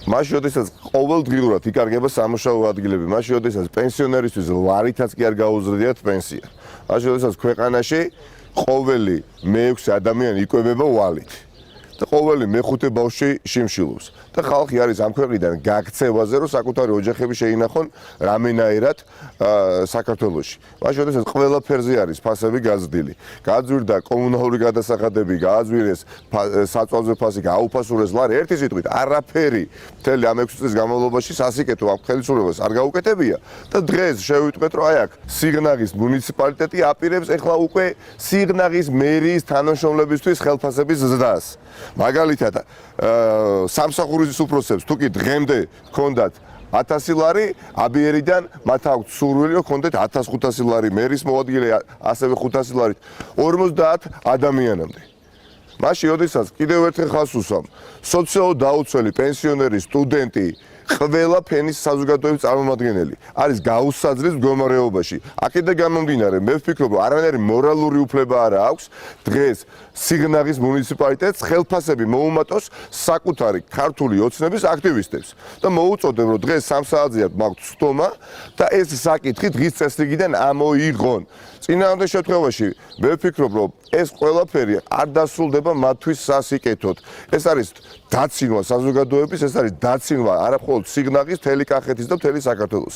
მაშინ როდესაც ყოველდღიურად იკარგება სამუშაო ადგილები, მაშინ როდესაც პენსიონერისთვის ლარითაც კი არ გაუზრდიათ პენსია. მაშინ როდესაც ქვეყანაში ყოველი მე-6 ადამიანი იკვებება ვალით. და ყოველი მე-5 ბავშვი შიმშილობს. და ხალხი არის ამ ქვეყნიდან გაქცევაზე, რომ საკუთარი ოჯახები შეინახონ რამენაირად საქართველოში. მაშინ როდესაც ყველაფერზე არის ფასები გაზრდილი. გაძვირდა კომუნალური გადასახადები, გააძვირეს საწვავზე ფასი, გააუფასურეს ლარი, ერთი სიტყვით, არაფერი მთელი ამ 6 წლის განმავლობაში სასიკეთო ამ ხელისუფლებას არ გაუკეთებია და დღეს შევიტყვეთ, რომ აი აქ სიღნაღის მუნიციპალიტეტი აპირებს ეხლა უკვე სიღნაღის მერიის თანამშრომლებისთვის ხელფასების ზრდას. მაგალითად, სამსახურის უფროსებს თუ კი დღემდე ჰქონდათ 1000 ლარი, აბიერიდან მათ აქვთ სურვილი, რომ ჰქონდეთ 1500 ლარი, მერის მოადგილე ასევე 500 ლარით 50 ადამიანამდე. მაშინ როდესაც კიდევ ერთხელ ხაზს უსვამ, სოციალურად დაუცველი პენსიონერი, სტუდენტი, ყველა ფენის საზოგადოების წარმომადგენელი არის გაუსაძლის მდგომარეობაში. აქედან გამომდინარე, მე ვფიქრობ, რომ არანაირი მორალური უფლება არ აქვს დღეს სიღნაღის მუნიციპალიტეტს ხელფასები მოუმატოს საკუთარი ქართული ოცნების აქტივისტებს და მოუწოდებ, რომ დღეს 3 საათზეა მაქვს სტომა და ეს საკითხი დღის წესრიგიდან ამოიღონ. წინააღმდეგ შემთხვევაში მე ვფიქრობ, რომ ეს ყველაფერი არ დასრულდება მათთვის სასიკეთოდ. ეს არის დაცინვა საზოგადოების, ეს არის დაცინვა არა მხოლოდ სიღნაღის, მთელი კახეთის და მთელი საქართველოს.